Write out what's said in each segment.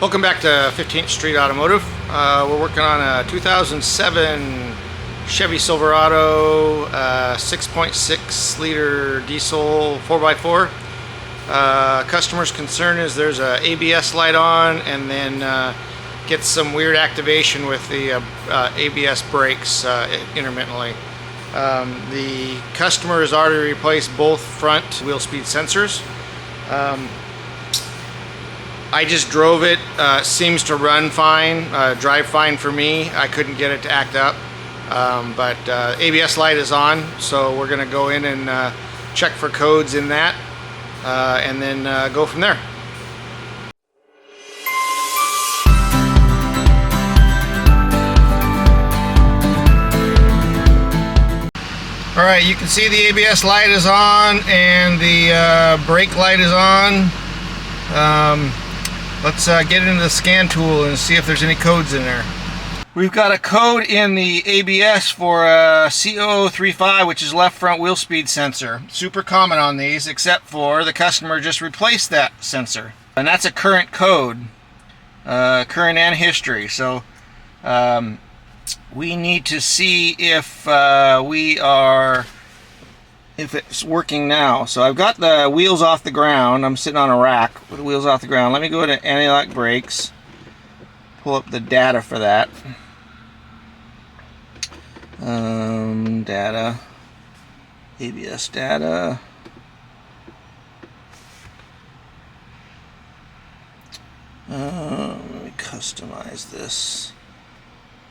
Welcome back to 15th Street Automotive. We're working on a 2007 Chevy Silverado 6.6 liter diesel 4x4. Customer's concern is there's a ABS light on and then gets some weird activation with the ABS brakes intermittently. The customer has already replaced both front wheel speed sensors. I just drove it. Seems to run fine, drive fine for me. I couldn't get it to act up, but ABS light is on, so we're going to go in and check for codes in that, and then go from there. Alright, you can see the ABS light is on and the brake light is on. Let's get into the scan tool and see if there's any codes in there. We've got a code in the ABS for C0035, which is left front wheel speed sensor. Super common on these, except for the customer just replaced that sensor. And that's a current code, current and history. So we need to see if if it's working now. So I've got the wheels off the ground. I'm sitting on a rack with the wheels off the ground. Let me go to anti-lock brakes, pull up the data for that. Data, ABS data. Let me customize this.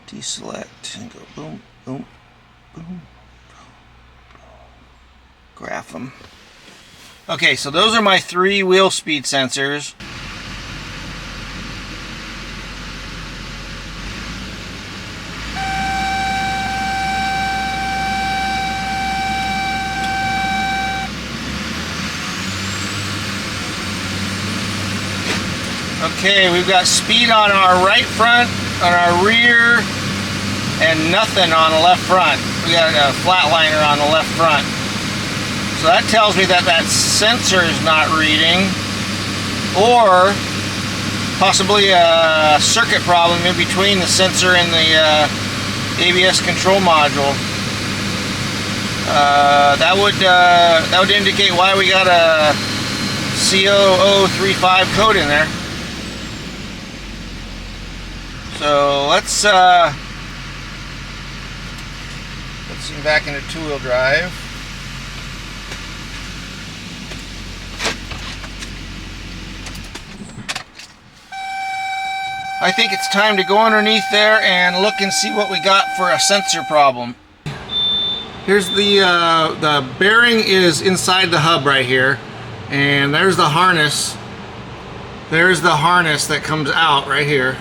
Deselect and go boom, boom, boom. Graph them. Okay, so those are my 3 wheel speed sensors. Okay, we've got speed on our right front, on our rear, and nothing on the left front. We got a flatliner on the left front. So that tells me that that sensor is not reading, or possibly a circuit problem in between the sensor and the ABS control module. That would indicate why we got a C0035 code in there. So let's see back into two-wheel drive. I think it's time to go underneath there and look and see what we got for a sensor problem. Here's the bearing is inside the hub right here, and there's the harness. There's the harness that comes out right here.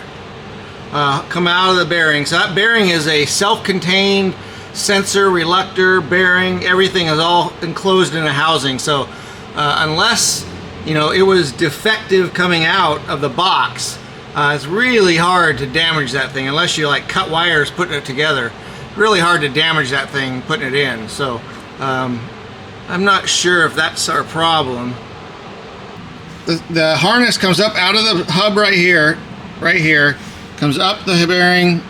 Come out of the bearing. So that bearing is a self-contained sensor, reluctor, bearing. Everything is all enclosed in a housing. So unless it was defective coming out of the box, it's really hard to damage that thing unless you like cut wires putting it together. Really hard to damage that thing putting it in. So I'm not sure if that's our problem. The harness comes up out of the hub right here, comes up the bearing,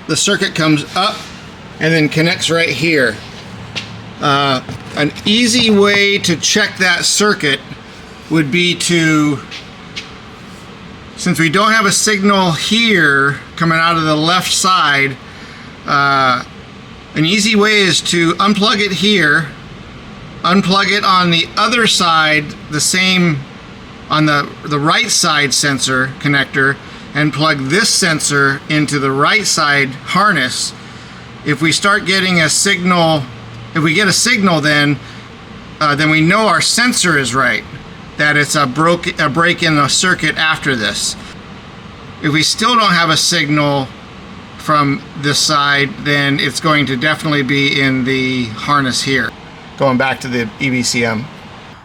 the circuit comes up and then connects right here. An easy way to check that circuit would be to, since we don't have a signal here coming out of the left side, an easy way is to unplug it here, unplug it on the other side, the same on the right side sensor connector, and plug this sensor into the right side harness. If we start getting a signal, if we get a signal, then we know our sensor is right, that it's a break in the circuit after this. If we still don't have a signal from this side, then it's going to definitely be in the harness here. Going back to the EBCM.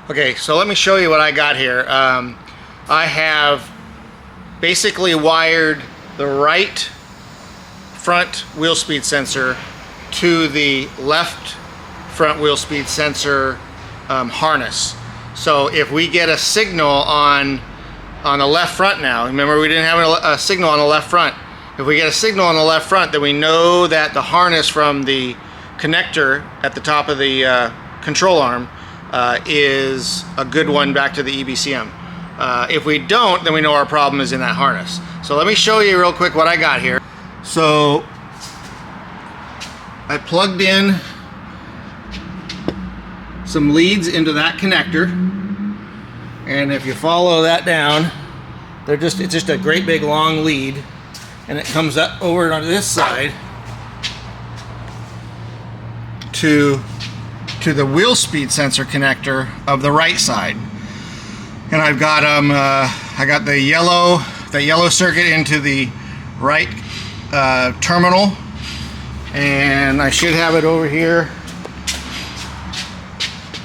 Okay, so let me show you what I got here. I have basically wired the right front wheel speed sensor to the left front wheel speed sensor harness. So if we get a signal on on the left front now. Remember, we didn't have a signal on the left front. If we get a signal on the left front, then we know that the harness from the connector at the top of the control arm is a good one back to the EBCM. If we don't, then we know our problem is in that harness. So let me show you real quick what I got here. So I plugged in some leads into that connector, and if you follow that down, it's just a great big long lead, and it comes up over on this side to the wheel speed sensor connector of the right side. And I've got I got the yellow circuit into the right terminal, and I should have it over here.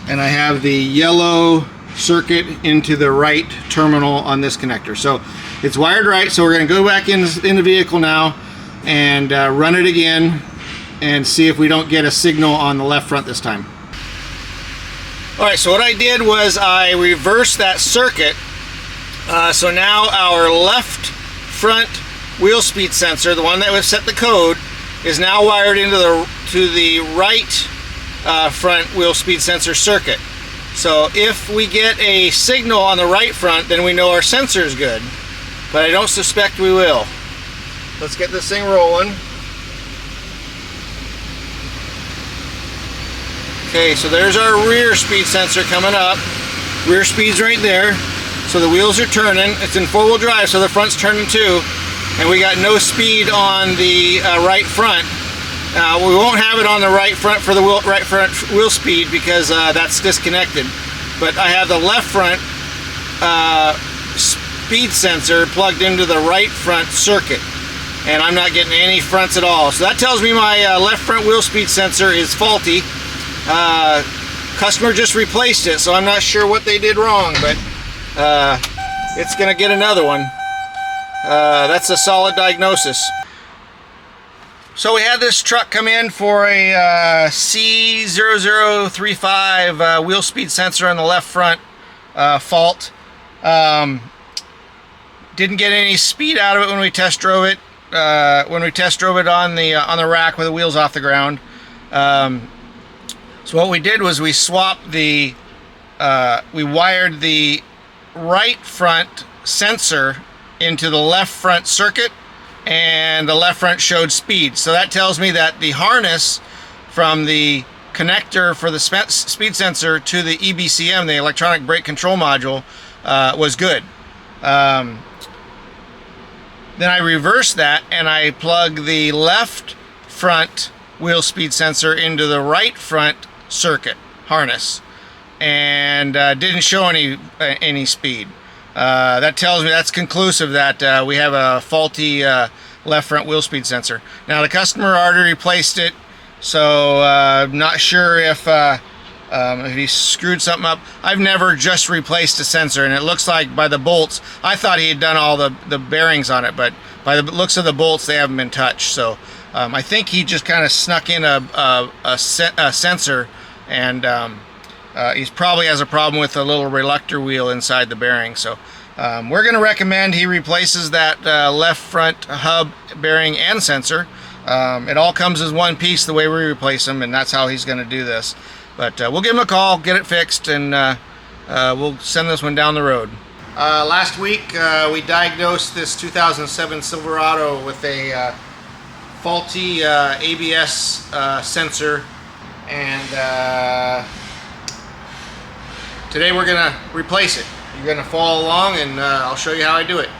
And I have the yellow circuit into the right terminal on this connector. So it's wired right. So we're going to go back in the vehicle now and run it again and see if we don't get a signal on the left front this time. Alright, so what I did was I reversed that circuit. So now our left front wheel speed sensor, the one that was set the code, is now wired into the right front wheel speed sensor circuit. So if we get a signal on the right front, then we know our sensor is good. But I don't suspect we will. Let's get this thing rolling. Okay, so there's our rear speed sensor coming up. Rear speed's right there. So the wheels are turning. It's in four-wheel drive, so the front's turning too. And we got no speed on the right front. We won't have it on the right front for the right front wheel speed because that's disconnected. But I have the left front speed sensor plugged into the right front circuit, and I'm not getting any fronts at all. So that tells me my left front wheel speed sensor is faulty. Customer just replaced it, so I'm not sure what they did wrong, but it's gonna get another one. That's a solid diagnosis. So we had this truck come in for a C0035 wheel speed sensor on the left front fault. Didn't get any speed out of it when we test drove it. On the rack with the wheels off the ground. So what we did was we swapped we wired the right front sensor into the left front circuit, and the left front showed speed. So that tells me that the harness from the connector for the speed sensor to the EBCM, the electronic brake control module, was good. Then I reversed that and I plug the left front wheel speed sensor into the right front circuit harness, and didn't show any speed. That tells me, that's conclusive that we have a faulty left front wheel speed sensor. Now the customer already replaced it, so I'm not sure if he screwed something up. I've never just replaced a sensor, and it looks like by the bolts, I thought he had done all the bearings on it, but by the looks of the bolts, they haven't been touched. So I think he just kind of snuck in a sensor, and he probably has a problem with the little reluctor wheel inside the bearing. So we're going to recommend he replaces that left front hub bearing and sensor. It all comes as one piece the way we replace them, and that's how he's going to do this. But we'll give him a call, get it fixed, and we'll send this one down the road. Last week we diagnosed this 2007 Silverado with a faulty ABS sensor, and today we're gonna replace it. You're gonna follow along, and I'll show you how I do it.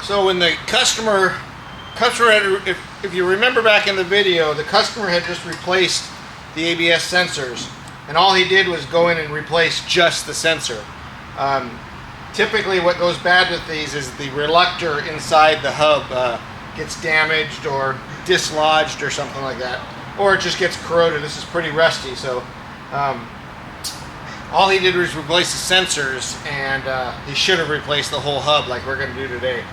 So when the customer had, if you remember back in the video, the customer had just replaced the ABS sensors, and all he did was go in and replace just the sensor. Typically what goes bad with these is the reluctor inside the hub gets damaged or dislodged or something like that, or it just gets corroded. This is pretty rusty, so all he did was replace the sensors, and he should have replaced the whole hub like we're going to do today.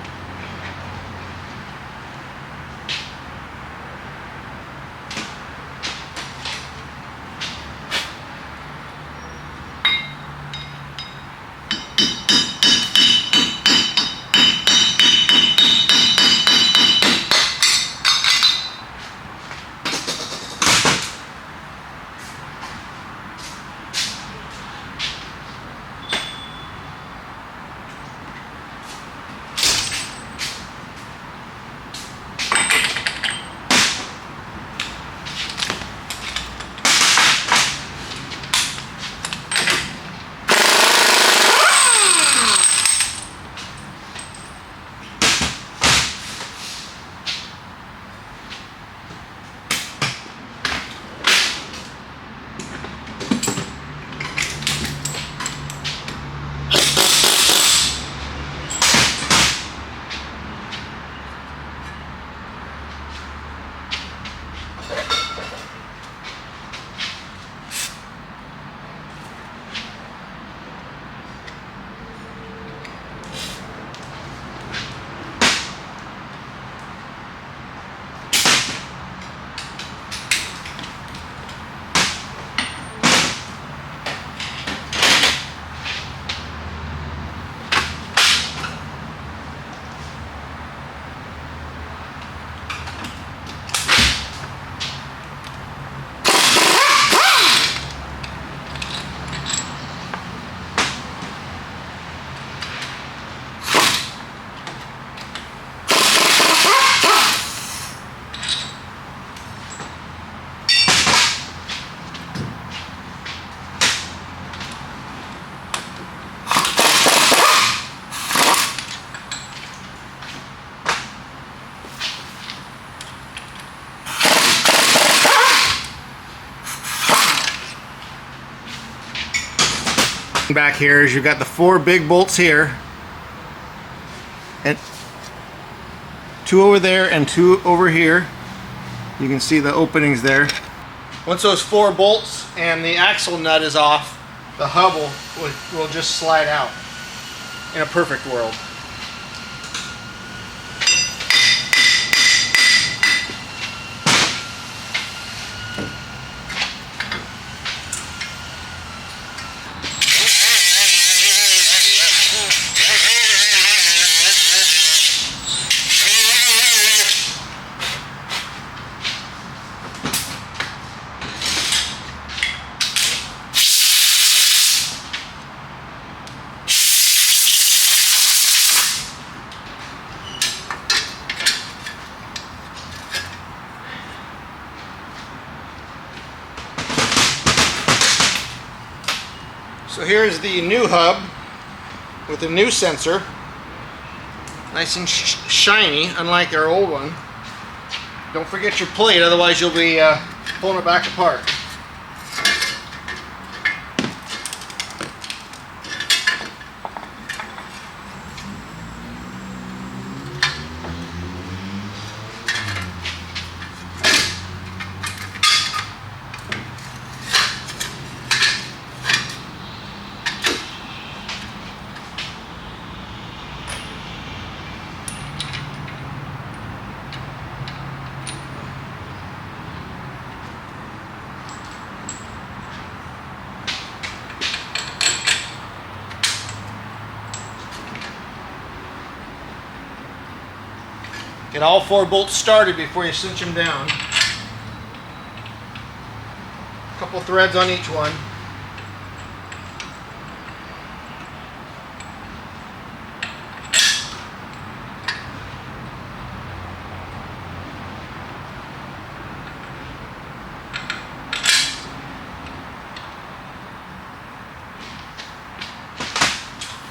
Back here is you've got the 4 big bolts here, and 2 over there and 2 over here. You can see the openings there. Once those 4 bolts and the axle nut is off, the hub will just slide out in a perfect world. So here's the new hub with the new sensor, nice and shiny, unlike our old one. Don't forget your plate, otherwise you'll be pulling it back apart. Get all 4 bolts started before you cinch them down. A couple threads on each one.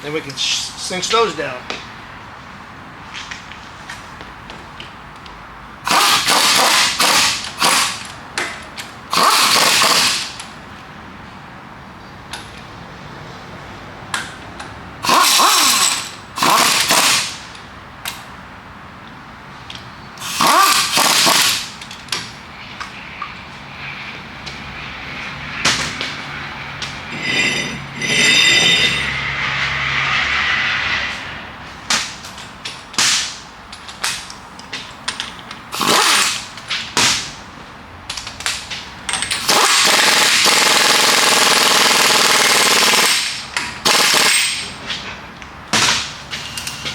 Then we can cinch those down.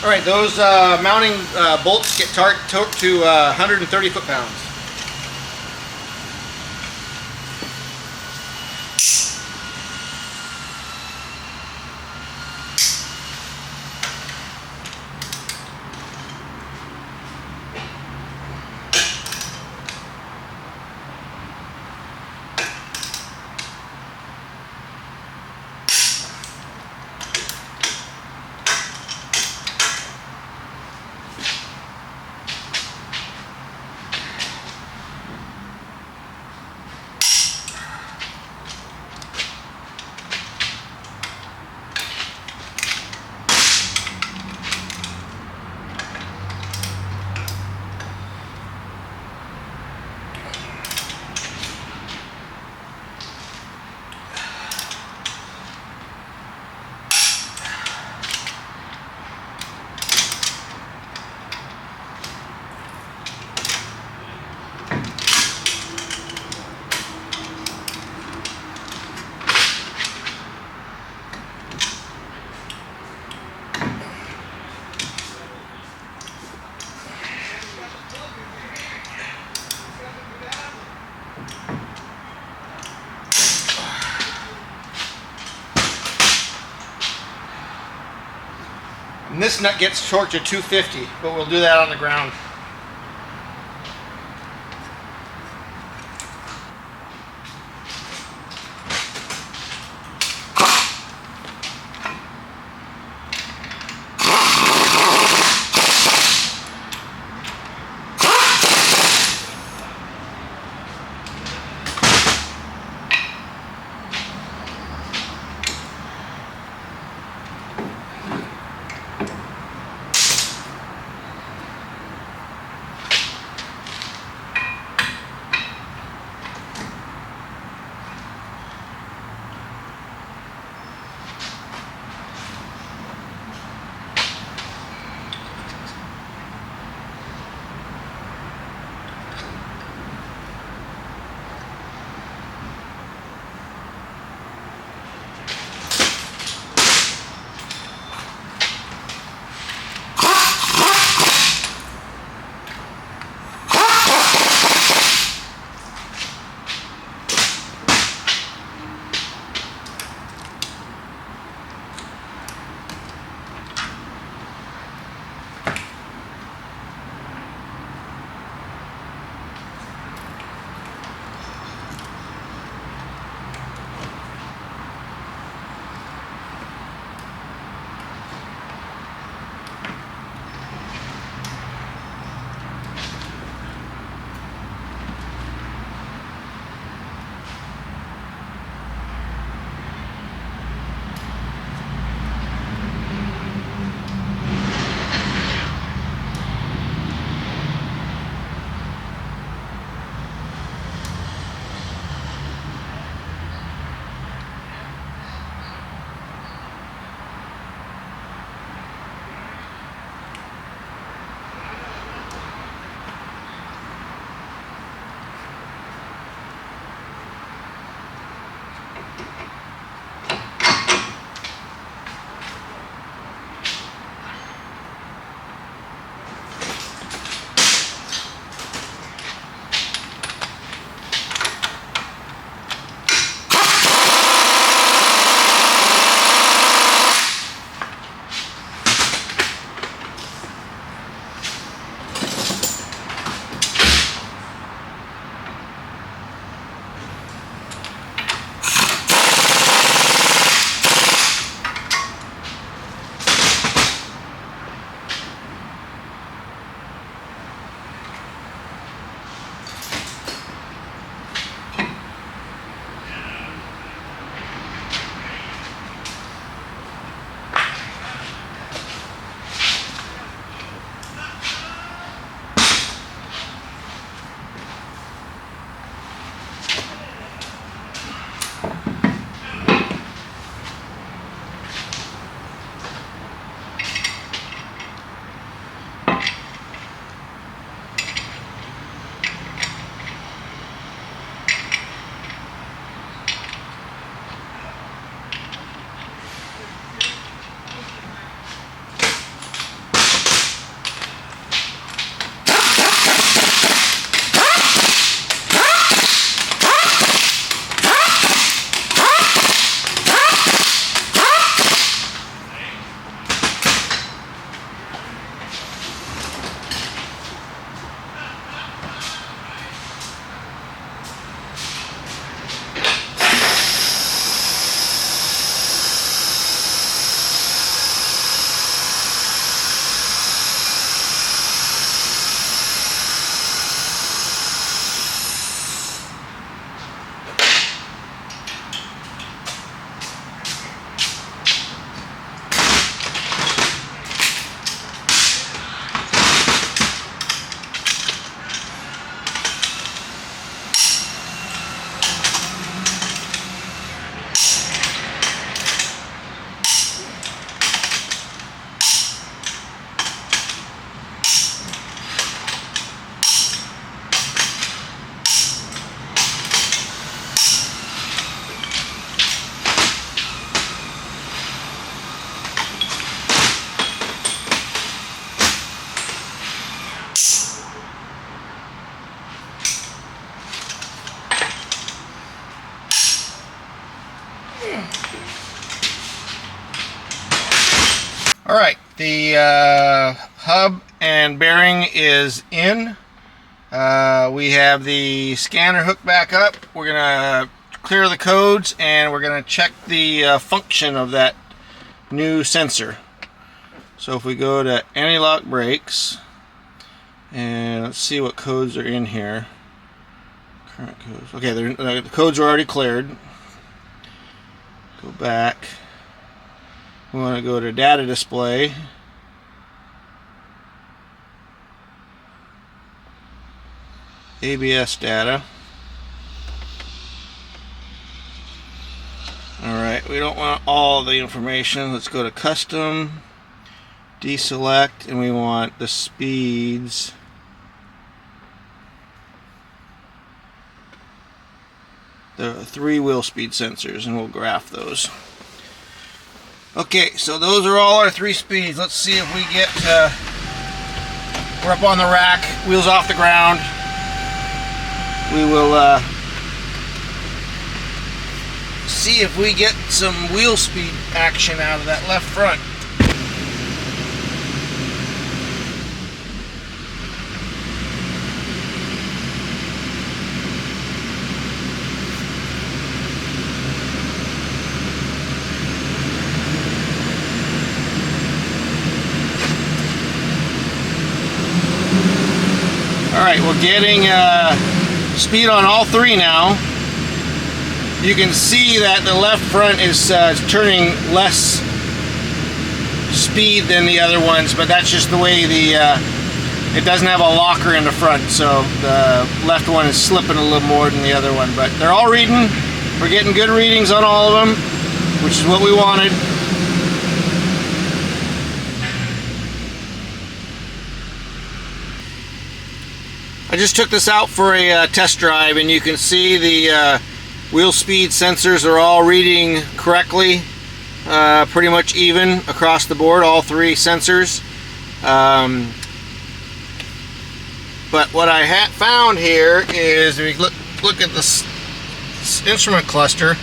All right, those mounting bolts get torqued to 130 foot-pounds. And this nut gets torqued to 250, but we'll do that on the ground. Alright, the hub and bearing is in. We have the scanner hooked back up. We're going to clear the codes and we're going to check the function of that new sensor. So if we go to anti-lock brakes, and let's see what codes are in here. Current codes. Okay, the codes are already cleared. Go back. We want to go to data display. ABS data. Alright, we don't want all the information. Let's go to custom, deselect, and we want the speeds. The 3 wheel speed sensors, and we'll graph those. Okay, so those are all our 3 speeds. Let's see if we get, we're up on the rack, wheels off the ground. We will see if we get some wheel speed action out of that left front. Alright, we're getting speed on all 3 now. You can see that the left front is turning less speed than the other ones, but that's just the way it doesn't have a locker in the front, so the left one is slipping a little more than the other one. But they're all reading. We're getting good readings on all of them, which is what we wanted. I just took this out for a test drive, and you can see the wheel speed sensors are all reading correctly, pretty much even across the board, all 3 sensors. But what I found here is, if you look at this instrument cluster,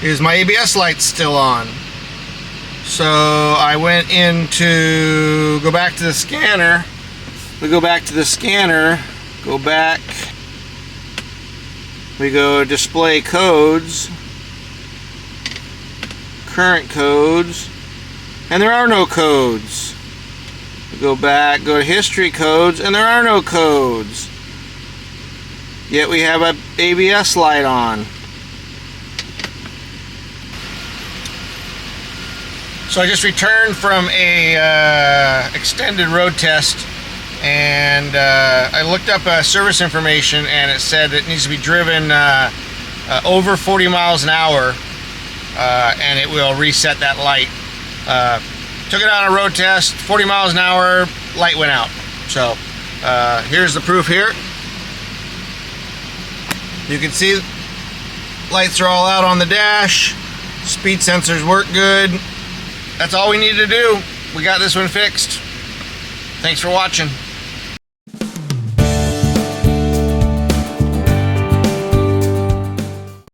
is my ABS light's still on. So I went into, go back to the scanner. We go back to the scanner. Go back, we go display codes, current codes, and there are no codes. We go back, go to history codes, and there are no codes. Yet we have an ABS light on. So I just returned from a extended road test, and I looked up service information, and it said it needs to be driven over 40 miles an hour, and it will reset that light. Took it on a road test, 40 miles an hour, light went out. So here's the proof here. You can see lights are all out on the dash, speed sensors work good. That's all we need to do. We got this one fixed. Thanks for watching.